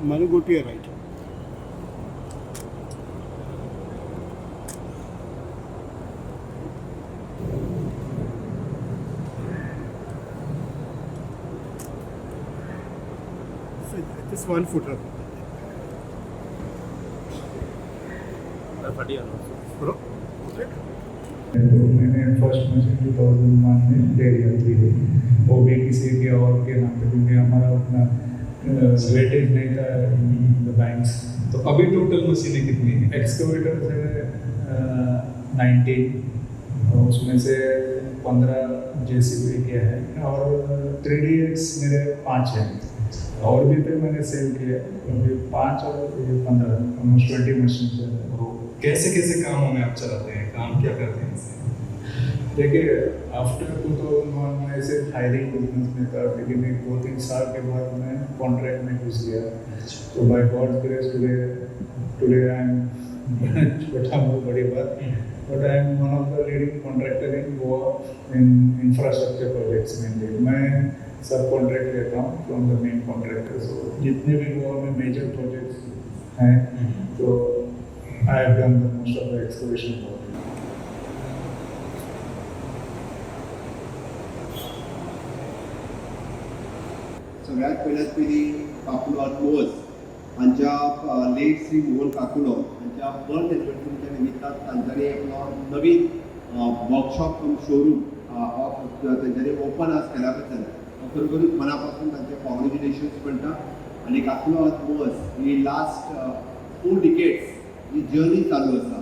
Manu, go to your right. So just 1 foot up. Bro, okay. Maine first machine 2001 में ले लिया थी। वो भी किसी के और के नाम पे, क्योंकि हमारा उतना वेटेज नहीं था इन द बैंक्स। तो अभी टोटल मशीनें कितनी हैं? एक्सकवेटर से 19, उसमें से 15 जेसीबी के हैं और 3DX मेरे 5 हैं। और भी पे मैंने सेल किया, क्योंकि 5 और 15 ऑलमोस्ट 20 मशीन है। कैसे कैसे कामों में आप चलाते हैं, काम क्या करते हैं इससे? देखिए, आफ्टर 2001 में ऐसे हायरिंग बिजनेस में था, लेकिन एक 2-3 साल के बाद मैं कॉन्ट्रैक्ट में घुस गया। तो by God grace today I am छोटा बहुत बड़ी बात, but I am one of the leading contractor in Goa in infrastructure projects में। मैं सब कॉन्ट्रैक्ट लेता हूँ from the main contractor. So जितने भी गोवा में मेजर प्रोजेक्ट्स हैं, तो I have done the most of the excavation work. सगळ्यात पयली काकुलो मोज हांच्या लेट श्री मोहन काकुलो हांच्या बर्थ एनिवर्सरीच्या निमित्तान तांच्यांनी आपलो नवीन वर्कशॉप कम शोरूम तांच्यांनी ओपन आज केल्या बद्दल खरोखरूच मनापासून तांचे कॉंग्रॅच्युलेशन्स म्हणटा। आनी काकुलो मोज ही लास्ट 4 डिकेड्स ही जर्नी चालू आसा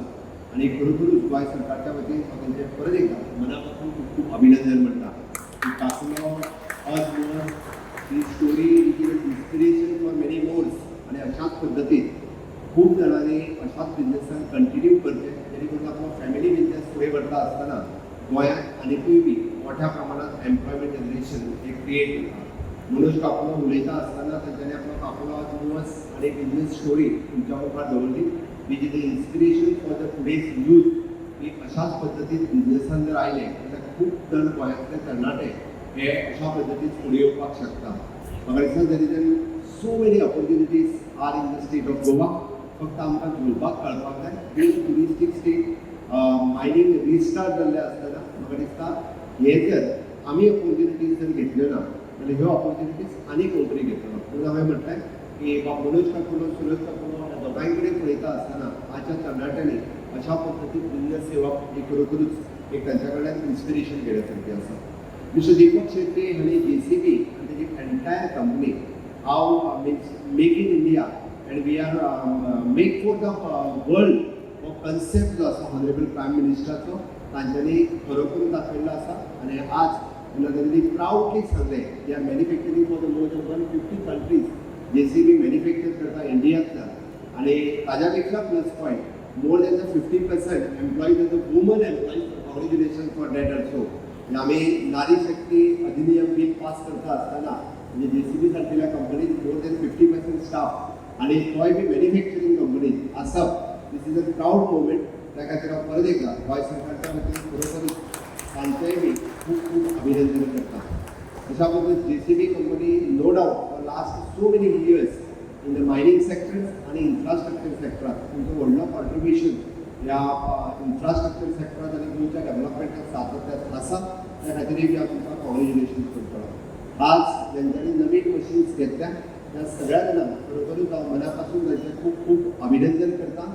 आनी खरोखरूच गोंय सरकारच्या वतीन हांव तांचे परत एकदा मनापासून खूब खूब अभिनंदन म्हणटा। काकुलो मोज ही story inspiration for many more आणि अशाच पद्धतीत खूप जणांनी अशाच बिझनेसान कंटिन्यू करचे, जेणे करून आपलो फॅमिली बिझनेस फुडें व्हरता आसतना गोंयांत आनीकूय बी मोठ्या प्रमाणात एम्प्लॉयमेंट जनरेशन हे क्रिएट करता। मनोज काकुलो उलयता आसतना तांच्यांनी आपलो काकुलो मोर्स आणि बिझनेस स्टोरी तुमच्या मुखार दवरली, which is the inspiration for the today's youth की अशाच पद्धतीत बिझनेसान जर आयले जाल्यार खूब जण गोंयांतले तरणाटे हे अशा पद्धतीत फुडें येवपाक शकता। म्हाका दिसता there is so many opportunities are in the state of Goa. फक्त आमकां उलोवपाक कळपाक जाय। Being touristic state, mining restart जाल्लें आसतना म्हाका दिसता हे जर आमी ऑपॉर्च्युनिटीज जर घेतल्यो ना जाल्यार ह्यो ऑपॉर्च्युनिटीज आनी कोण तरी घेतलो। म्हणून हांवें म्हटलें की मनोज काकुलो, सुरज काकुलो ह्या दोगांय कडेन पळयता आसतना आजच्या तरणाट्यांनी अशा पद्धतीत बिझनेस सेवा ही खरोखरूच एक तांच्या कडल्यान इन्स्पिरेशन घेण्यासारखी आसा। Mr. Deepak Shetty हांणी JCB and the entire company how means make in India and we are make for the world हो concept जो आसा Honorable Prime Ministerचो तांच्यांनी खरोखरूच दाखयल्लो आसा। आनी आज त्यांनी प्राउडली सांगले they are manufacturing for the more than 150 countries JCB manufacture करता इंडियांतल्यान। आनी ताज्या पेक्षा plus point more than the 50% employees as a woman employees. Congratulation for that also. आम्ही नारी शक्ती अधिनियम बिल पास करता आसतना म्हणजे JCB सारकेल्या कंपनीत मोर दॅन 50% स्टाफ आणि तोय बी मॅन्युफॅक्चरिंग कंपनीत आसप, this is a proud moment. त्या खातीर हांव परत एकदा गोंय सरकारच्या वतीन खरोखरूच तांचेंय बी खूब खूब अभिनंदन करता। अशा पद्दतीन JCB company no doubt for last so many years in the mining sector आणि इन्फ्रास्ट्रक्चर सेक्टरात तुमचो व्हडलो कॉन्ट्रिब्युशन ह्या इन्फ्रास्ट्रक्चर सेक्टरात आणि गोंयच्या डेव्हलपमेंटाक सातत्यान आसा। त्या खातीर बी हांव तुमकां कॉंग्रॅच्युलेशन्स करता। आज जेंच्यांनी नवीन मशीन्स घेतल्या त्या सगळ्या जाणांक खरोखरूच हांव मनापासून तांचें खूब खूब अभिनंदन करता।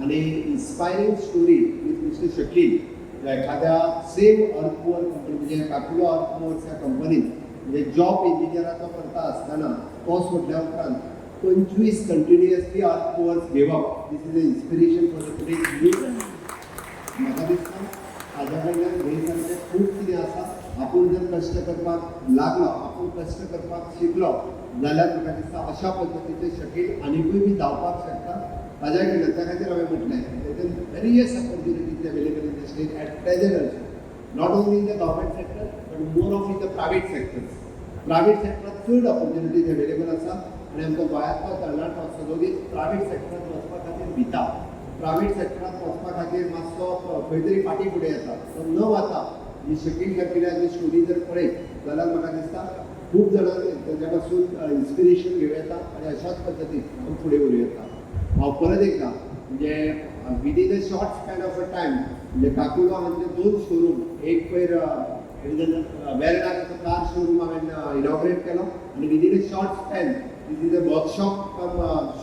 आनी इन्स्पायरींग स्टोरी विथ मिस्टर शकील एखाद्या सेम अर्थ कंपनी म्हणजे काकुलो अर्थ ह्या कंपनीत म्हणजे जॉब इंजिनियराचो करता आसतना तो सोडल्या उपरांत 25 कंटिन्युअसली अर्थ घेवप, this is a inspiration for the today's youth. म्हाका दिसता हाज्या कडल्यान हे सारकें खूब कितें आसा आपूण जर कश्ट करपाक लागलो, आपूण कश्ट करपाक शिकलो जाल्यार म्हाका दिसता अशा पद्दतीचे शकील आनिकूय बी जावपाक शकता. ताज्या त्या खातीर हांवें म्हटलें various opportunities available in the state at present also, not only in the government sector but more of in the private sectors. Private सेक्टरांत चड ऑपॉर्च्युनिटीज अवेलेबल आसा आनी आमचो गोंयांतलो तरणाटो सगळो प्रायवेट सेक्टरांत वचपा खातीर भिता. प्रायवेट सेक्टरांत वचपा खातीर मातसो खंय तरी फाटीं फुडें येता. तो न वता ही शकील शकिलाची स्टोरी जर पळयत जाल्यार म्हाका दिसता खूब जाणां तेज्या पासून इन्स्पिरेशन घेवं येता आनी अशाच पद्दतीन आमी फुडें व्हरूं येता. हांव परत एकदा म्हणजे within a short span of a time म्हणजे काकुलो हांचे 2 शोरूम, एक पयर वेर्णाचो कार शोरूम हांवें इनॉग्रेट केलो आनी within a short span this is a workshop cum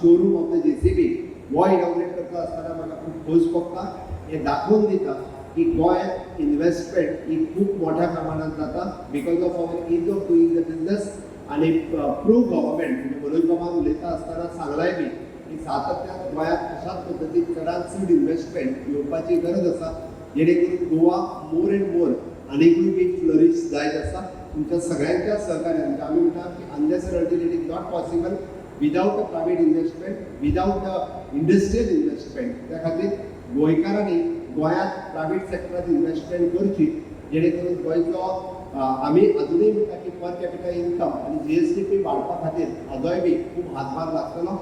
showroom of the JCB हो इनॉग्रेट करता आसतना म्हाका खूब खोस भोगता. हें दाखोवन दिता की गोंयांत इन्वेस्टमेंट ही खूब मोठ्या प्रमाणात जाता because of our is of doing the business आनी प्रो गव्हर्मेंट म्हणजे मनोज बाबान उलयता आसतना सांगलाय बी की सातत्यान गोंयांत अशाच पद्दतीन चडांत चड इन्वेस्टमेंट येवपाची गरज आसा जेणे करून गोवा मोर एंड मोर आनीकूय बी फ्लरीश जायत आसा. तुमच्या सगळ्यांच्या सहकार्यान आमी म्हणटा की unless until it is not possible without a private investment, without a industrial investment. त्या खातीर गोंयकारांनी गोंयांत प्रायवेट सेक्टरांत इन्वेस्टमेंट करची जेणे करून गोंयचो आमी अजुनूय म्हणटा की पर कॅपिटल इन्कम आनी GSDP वाडपा खातीर हाजोय बी खूब हातभार लागतलो.